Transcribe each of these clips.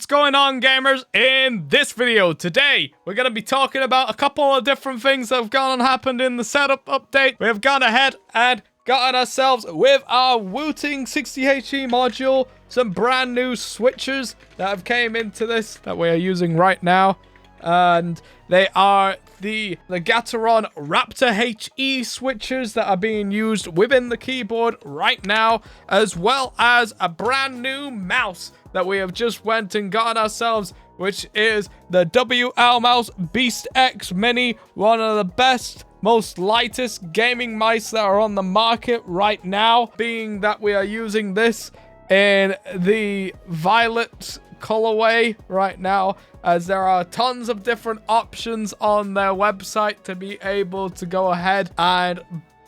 going on, gamers? In this video today, we're going to be talking about a couple of different things that have gone and happened in the setup update. We have gone ahead and gotten ourselves with our Wooting 60HE module, some brand new switches that have came into this that we are using right now. And they are the Gateron Raptor HE switches that are being used within the keyboard right now, as well as a brand new mouse that we have just went and gotten ourselves, which is the WLMouse Beast X Mini, one of the best, most lightest gaming mice that are on the market right now, being that we are using this in the violet colorway right now, as there are tons of different options on their website to be able to go ahead and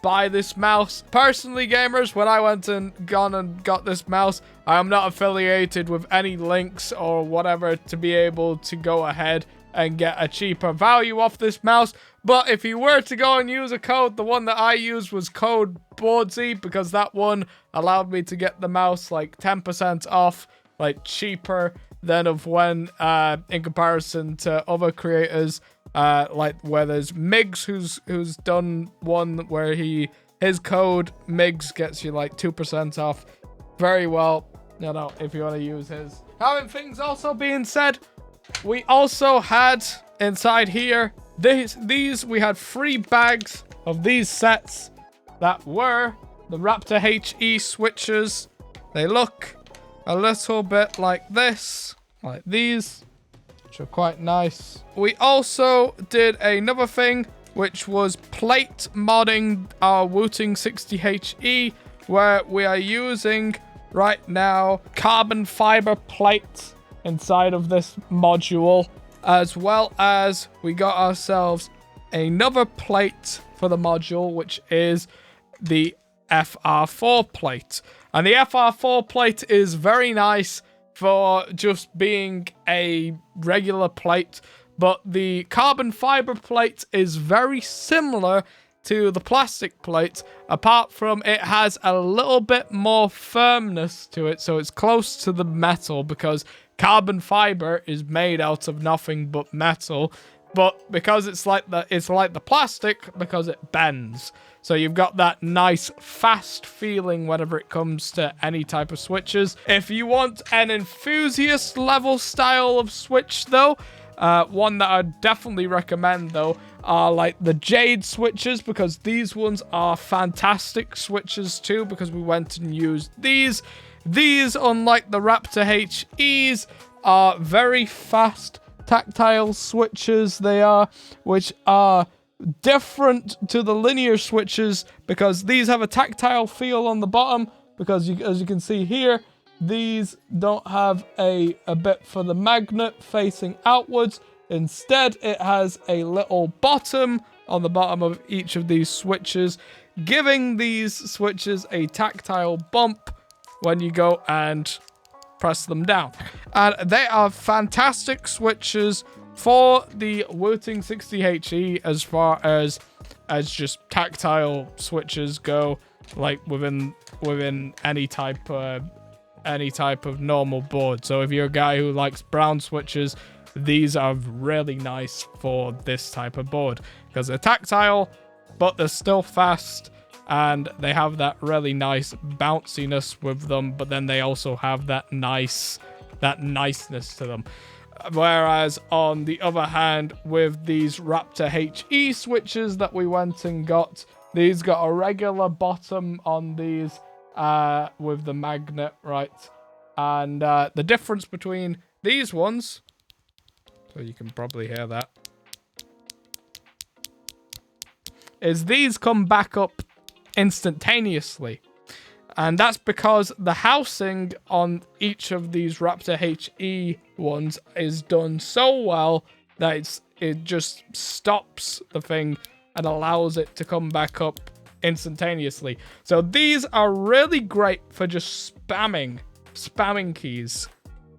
buy this mouse. Personally, gamers, when I went and got this mouse, I am not affiliated with any links or whatever to be able to go ahead and get a cheaper value off this mouse. But if you were to go and use a code, the one that I used was code Boardsy, because that one allowed me to get the mouse like 10% off, like cheaper than of when in comparison to other creators, like where there's Migs who's done one where his code Migs gets you like 2% off. Very well, you know, if you want to use his. Having things also being said, we also had inside here we had 3 bags of these sets that were the Raptor HE switches. They look a little bit like this, like these, which are quite nice. We also did another thing, which was plate modding our Wooting 60HE, where we are using right now carbon fiber plates inside of this module, as well as we got ourselves another plate for the module, which is the FR4 plate. And the FR4 plate is very nice for just being a regular plate, but the carbon fiber plate is very similar to the plastic plate, apart from it has a little bit more firmness to it, so it's close to the metal, because carbon fiber is made out of nothing but metal. But because it's like the plastic, because it bends. So you've got that nice fast feeling whenever it comes to any type of switches. If you want an enthusiast level style of switch though, one that I'd definitely recommend though are like the Jade switches, because these ones are fantastic switches too, because we went and used these. These, unlike the Raptor HEs, are very fast tactile switches, they are, which are different to the linear switches, because these have a tactile feel on the bottom, because as you can see here, these don't have a bit for the magnet facing outwards. Instead, it has a little bottom on the bottom of each of these switches, giving these switches a tactile bump when you go and press them down. And they are fantastic switches for the Wooting 60HE as far as just tactile switches go, like within any type of normal board. So if you're a guy who likes brown switches, these are really nice for this type of board, because they're tactile but they're still fast, and they have that really nice bounciness with them, but then they also have that niceness to them. Whereas on the other hand, with these Raptor HE switches that we went and got, these got a regular bottom on these with the magnet, right? And the difference between these ones, so you can probably hear that, is these come back up instantaneously. And that's because the housing on each of these Raptor HE ones is done so well that it just stops the thing and allows it to come back up instantaneously. So these are really great for just spamming keys,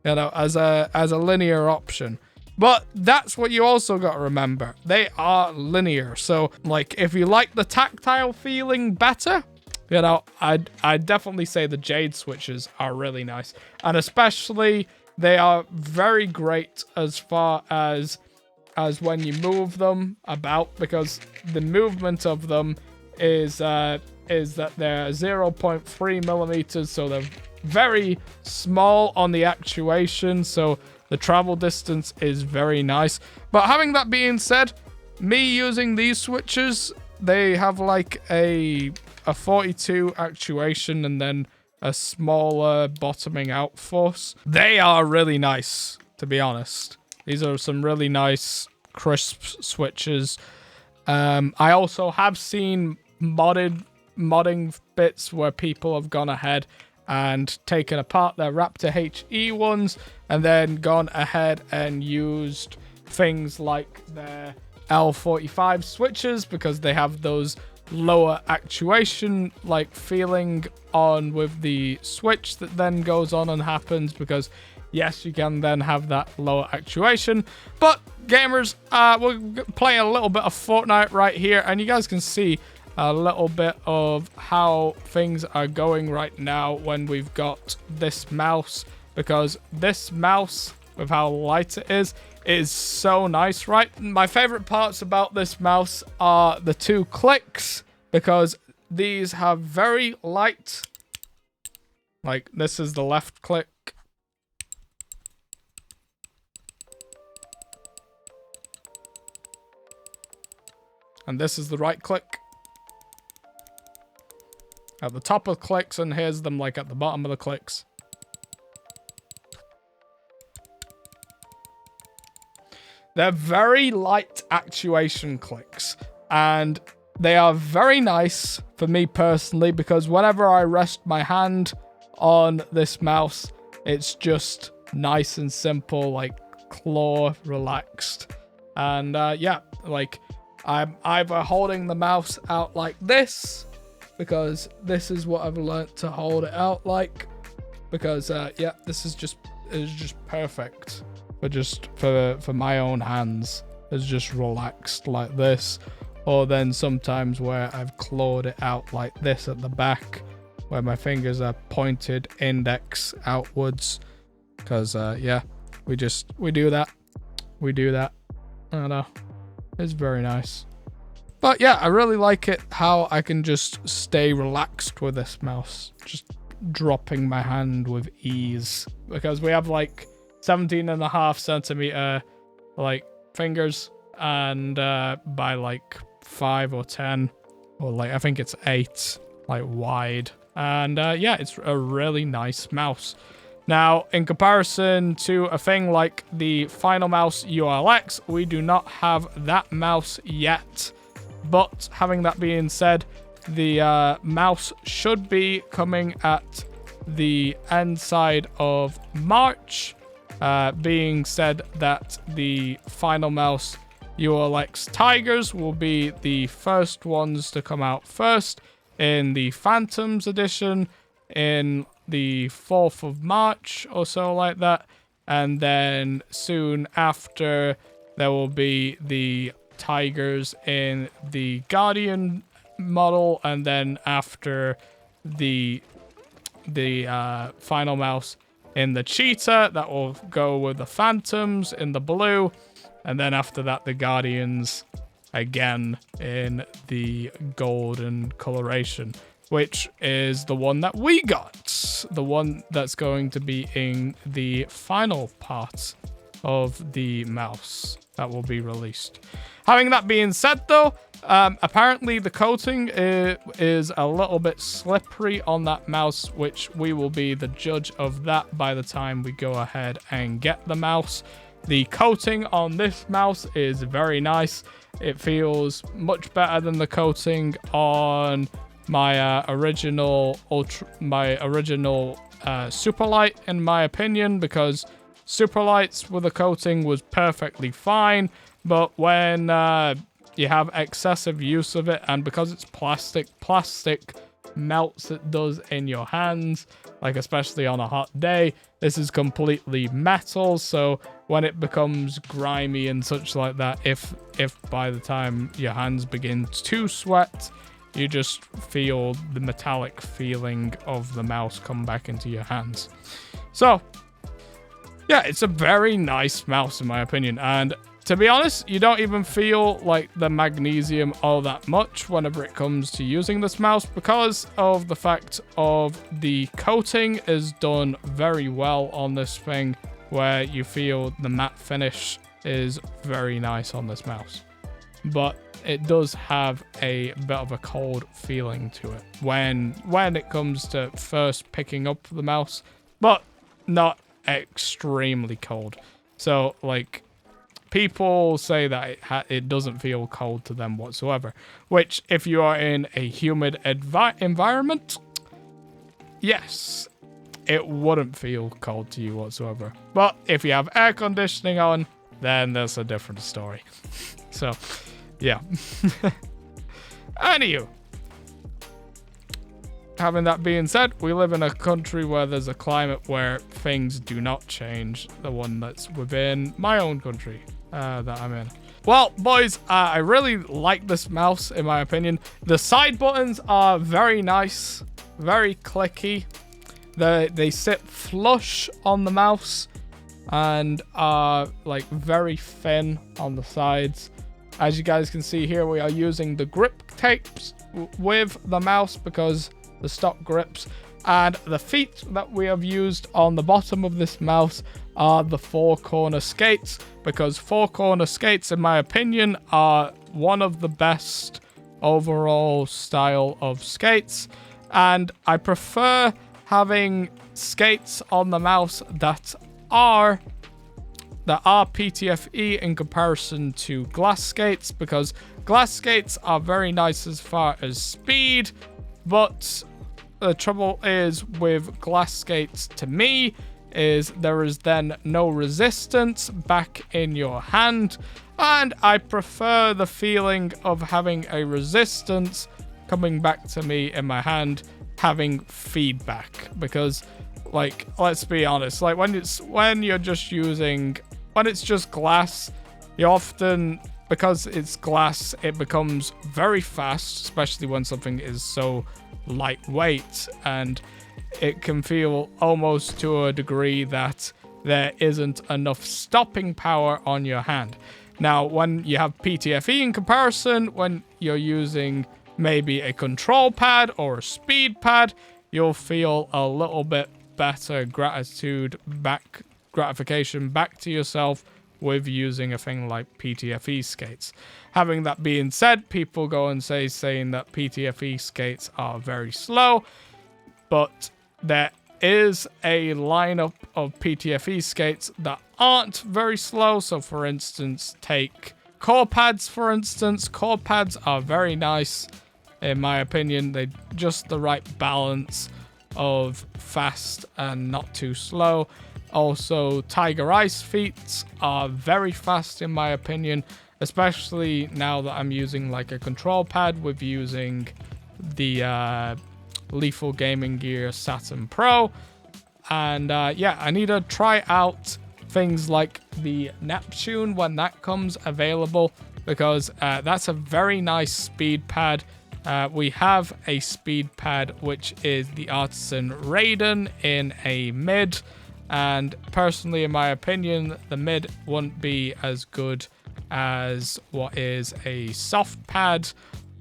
you know, as a linear option. But that's what you also got to remember. They are linear. So, like, if you like the tactile feeling better, you know, I'd definitely say the Jade switches are really nice. And especially they are very great as far as when you move them about, because the movement of them is that they're 0.3 millimeters, so they're very small on the actuation, so the travel distance is very nice. But having that being said, me using these switches, they have like a 42 actuation and then a smaller bottoming out force. They are really nice, to be honest. These are some really nice crisp switches. I also have seen modding bits where people have gone ahead and taken apart their Raptor HE ones and then gone ahead and used things like their L45 switches, because they have those lower actuation like feeling on with the switch that then goes on and happens, because yes, you can then have that lower actuation. But gamers, we're playing a little bit of Fortnite right here, and you guys can see a little bit of how things are going right now when we've got this mouse, because this mouse, with how light it is so nice, right? My favorite parts about this mouse are the 2 clicks, because these have very light, like this is the left click, and this is the right click. At the top of clicks, and here's them like at the bottom of the clicks. They're very light actuation clicks, and they are very nice for me personally, because whenever I rest my hand on this mouse, it's just nice and simple, like claw relaxed. And yeah, like I'm either holding the mouse out like this, because this is what I've learnt to hold it out like, because yeah, this is just perfect for my own hands. It's just relaxed like this, or then sometimes where I've clawed it out like this at the back, where my fingers are pointed index outwards, because yeah, we do that. I don't know, it's very nice. But yeah, I really like it how I can just stay relaxed with this mouse, just dropping my hand with ease, because we have like 17.5 centimeter like fingers, and by like 5 or 10, or like I think it's 8 like wide, and yeah, it's a really nice mouse. Now, in comparison to a thing like the Final Mouse ULX, we do not have that mouse yet. But having that being said, the mouse should be coming at the end side of March, being said that the Final Mouse ULX Tigers will be the first ones to come out first in the Phantoms edition in the 4th of March or so like that, and then soon after there will be the Tigers in the Guardian model, and then after the Final Mouse in the Cheetah, that will go with the Phantoms in the blue, and then after that the Guardians again in the golden coloration, which is the one that we got, the one that's going to be in the final part of the mouse that will be released. Having that being said though, apparently the coating is a little bit slippery on that mouse, which we will be the judge of that by the time we go ahead and get the mouse. The coating on this mouse is very nice. It feels much better than the coating on my original Superlight, in my opinion, because Superlights with a coating was perfectly fine, but when you have excessive use of it, and because it's plastic melts, it does in your hands, like especially on a hot day. This is completely metal, so when it becomes grimy and such like that, if by the time your hands begin to sweat, you just feel the metallic feeling of the mouse come back into your hands. So yeah, it's a very nice mouse in my opinion. And to be honest, you don't even feel like the magnesium all that much whenever it comes to using this mouse because of the fact of the coating is done very well on this thing, where you feel the matte finish is very nice on this mouse. But it does have a bit of a cold feeling to it when it comes to first picking up the mouse, but not extremely cold. So like, people say that it doesn't feel cold to them whatsoever, which if you are in a humid environment, yes, it wouldn't feel cold to you whatsoever. But if you have air conditioning on, then that's a different story. So, yeah. Anywho, having that being said, we live in a country where there's a climate where things do not change, the one that's within my own country. That I'm in. Well, boys, I really like this mouse, in my opinion. The side buttons are very nice, very clicky. They sit flush on the mouse and are like very thin on the sides. As you guys can see here, we are using the grip tapes with the mouse because the stock grips. And the feet that we have used on the bottom of this mouse are the 4-corner skates, because 4-corner skates, in my opinion, are one of the best overall style of skates. And I prefer having skates on the mouse that are PTFE in comparison to glass skates, because glass skates are very nice as far as speed, but the trouble is with glass skates, to me, is there is then no resistance back in your hand, and I prefer the feeling of having a resistance coming back to me in my hand, having feedback. Because, like, let's be honest, like when it's just glass, you often, because it's glass, it becomes very fast, especially when something is so lightweight, and it can feel almost to a degree that there isn't enough stopping power on your hand. Now, when you have PTFE in comparison, when you're using maybe a control pad or a speed pad, you'll feel a little bit better gratification back to yourself with using a thing like PTFE skates. Having that being said, people go and saying that PTFE skates are very slow, but there is a lineup of PTFE skates that aren't very slow. So for instance, take core pads, for instance. Core pads are very nice, in my opinion. They're just the right balance of fast and not too slow. Also, Tiger Ice feet are very fast in my opinion, especially now that I'm using like a control pad with using the Lethal Gaming Gear Saturn Pro. And yeah, I need to try out things like the Neptune when that comes available, because that's a very nice speed pad. We have a speed pad which is the Artisan Raiden in a mid, and personally, in my opinion, the mid wouldn't be as good as what is a soft pad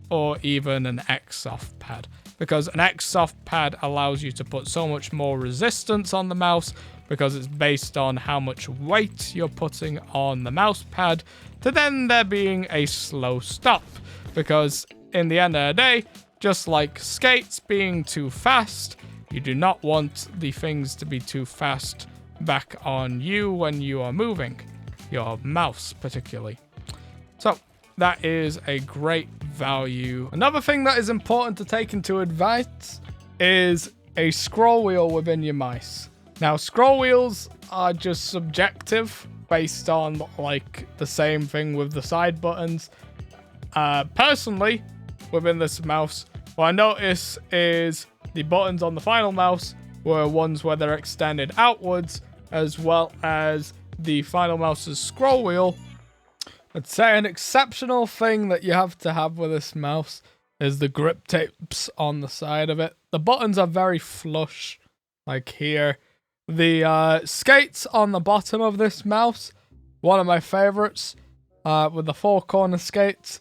or even an X soft pad, because an X soft pad allows you to put so much more resistance on the mouse, because it's based on how much weight you're putting on the mouse pad, to then there being a slow stop. Because in the end of the day, just like skates being too fast, you do not want the things to be too fast back on you when you are moving, your mouse particularly. So that is a great value. Another thing that is important to take into advice is a scroll wheel within your mice. Now, scroll wheels are just subjective based on like the same thing with the side buttons. Personally, within this mouse, what I notice is the buttons on the final mouse were ones where they're extended outwards, as well as the final mouse's scroll wheel. I'd say an exceptional thing that you have to have with this mouse is the grip tapes on the side of it. The buttons are very flush, like here, The skates on the bottom of this mouse, one of my favorites, with the 4-corner skates.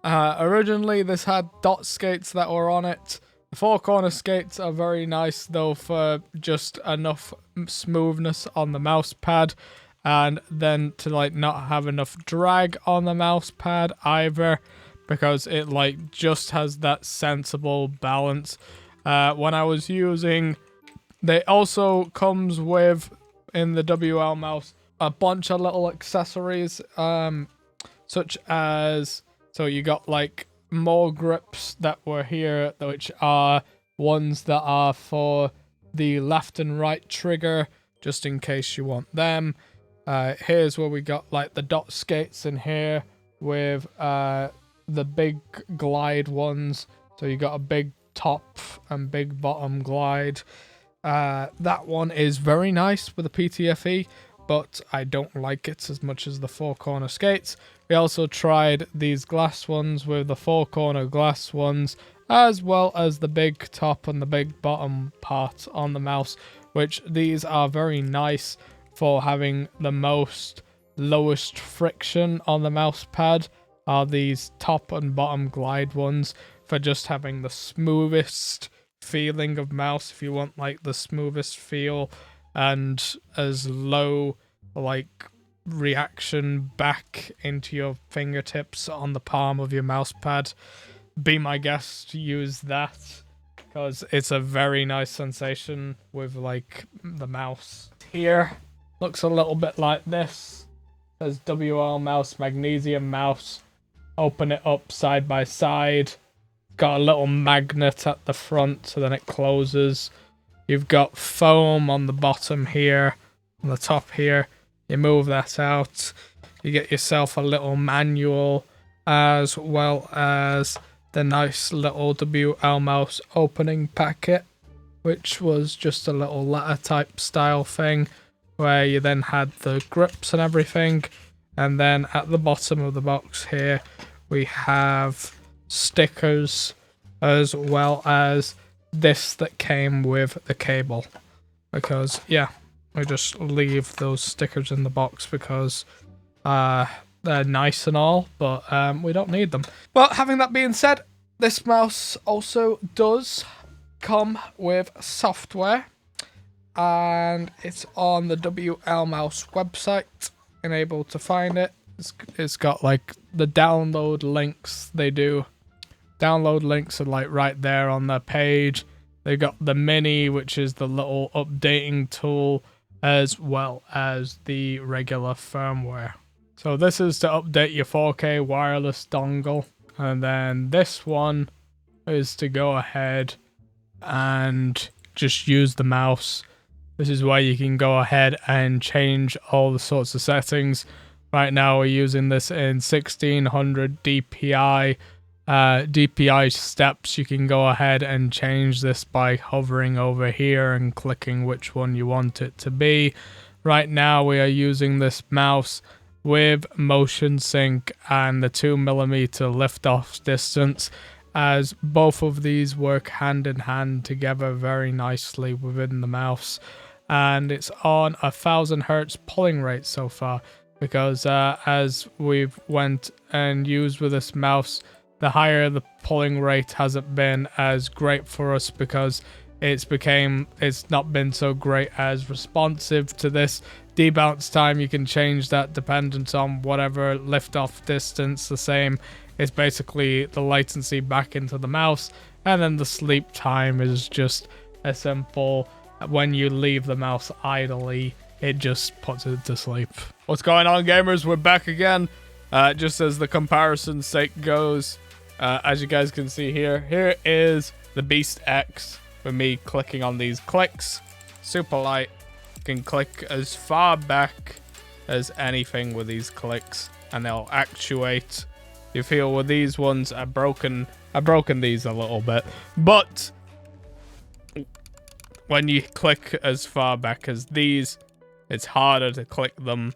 Originally, this had dot skates that were on it. The 4-corner skates are very nice, though, for just enough smoothness on the mouse pad, and then to, like, not have enough drag on the mouse pad either, because it, like, just has that sensible balance. When I was using... They also comes with, in the WLMouse, a bunch of little accessories, such as, so you got like more grips that were here, which are ones that are for the left and right trigger, just in case you want them. Here's where we got like the dot skates in here with the big glide ones. So you got a big top and big bottom glide. That one is very nice with the PTFE, but I don't like it as much as the 4-corner skates. We also tried these glass ones with the 4-corner glass ones, as well as the big top and the big bottom part on the mouse, which these are very nice for having the most lowest friction on the mouse pad, are these top and bottom glide ones, for just having the smoothest feeling of mouse. If you want like the smoothest feel and as low like reaction back into your fingertips on the palm of your mouse pad, be my guest, use that, because it's a very nice sensation with like the mouse. Here looks a little bit like this. It says WLMouse magnesium mouse. Open it up side by side. Got a little magnet at the front, so then it closes. You've got foam on the bottom here, on the top here. You move that out. You get yourself a little manual, as well as the nice little WLMouse opening packet, which was just a little letter type style thing, where you then had the grips and everything. And then at the bottom of the box here, we have stickers, as well as this that came with the cable, because yeah, we just leave those stickers in the box because they're nice and all, but we don't need them. Well, having that being said, this mouse also does come with software, and it's on the WLMouse website, and able to find it. It's got like the download links. They do download links are like right there on the page. They got the mini, which is the little updating tool, as well as the regular firmware. So this is to update your 4K wireless dongle, and then this one is to go ahead and just use the mouse. This is where you can go ahead and change all the sorts of settings. Right now we're using this in 1600 DPI. DPI steps. You can go ahead and change this by hovering over here and clicking which one you want it to be. Right now we are using this mouse with motion sync and the 2mm liftoff distance, as both of these work hand in hand together very nicely within the mouse. And it's on 1000 Hz pulling rate so far, because as we've went and used with this mouse, the higher the pulling rate hasn't been as great for us, because it's not been so great as responsive to this. Debounce time, you can change that dependent on whatever liftoff distance. The same, it's basically the latency back into the mouse. And then the sleep time is just a simple, when you leave the mouse idly, it just puts it to sleep. What's going on, gamers? We're back again. Just as the comparison's sake goes, as you guys can see here is the Beast X with me clicking on these clicks. Super light. You can click as far back as anything with these clicks, and they'll actuate. You feel with these ones, I've broken these a little bit, but when you click as far back as these, it's harder to click them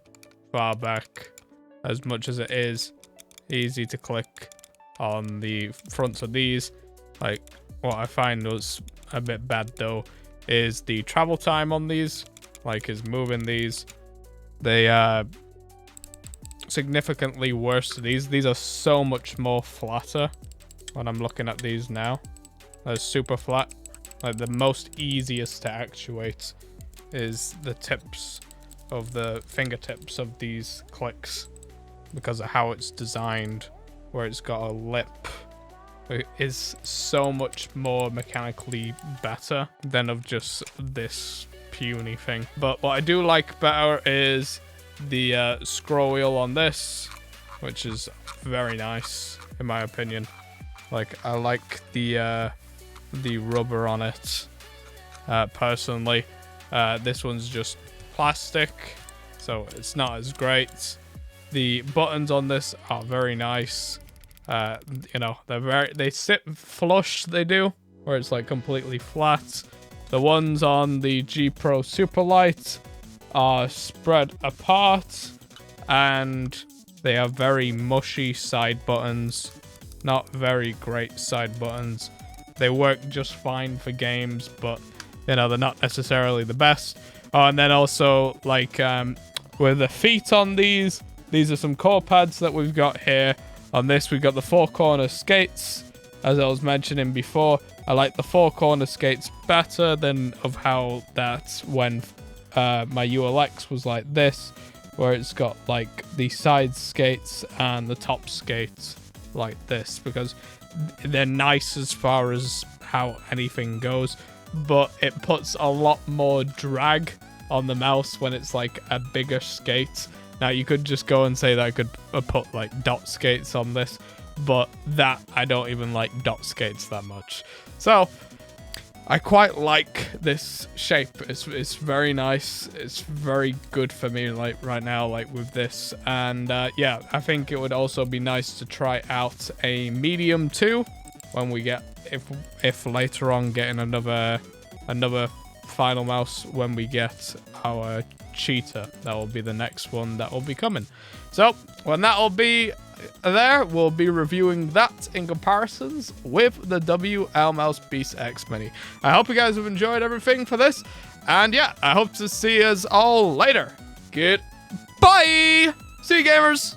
far back, as much as it is easy to click on the fronts of these. Like, what I find was a bit bad though is the travel time on these. like, is moving these. They significantly worse. These are so much more flatter when I'm looking at these now. They're super flat. Like, the most easiest to actuate is the tips of the fingertips of these clicks, because of how it's designed, where it's got a lip. It is so much more mechanically better than of just this puny thing. But what I do like better is the scroll wheel on this, which is very nice in my opinion. Like, I like the rubber on it personally. This one's just plastic, so it's not as great. The buttons on this are very nice. You know, they sit flush, they do, where it's like completely flat. The ones on the G Pro Superlight are spread apart, and they are very mushy side buttons. Not very great side buttons. They work just fine for games, but you know, they're not necessarily the best. Oh, and then also, like, with the feet on these are some core pads that we've got here. On this, we've got the 4-corner skates. As I was mentioning before, I like the 4-corner skates better than of how that's when my ULX was like this, where it's got like the side skates and the top skates like this, because they're nice as far as how anything goes, but it puts a lot more drag on the mouse when it's like a bigger skate. Now, you could just go and say that I could put like dot skates on this, but that I don't even like dot skates that much. So I quite like this shape. It's very nice. It's very good for me, like right now, like with this. And yeah, I think it would also be nice to try out a medium too, when we get, if later on getting another final mouse when we get our cheetah. That will be the next one that will be coming. So when that will be there, we'll be reviewing that in comparisons with the WLMouse Beast X Mini. I hope you guys have enjoyed everything for this, and yeah, I hope to see us all later. Goodbye! See you, gamers!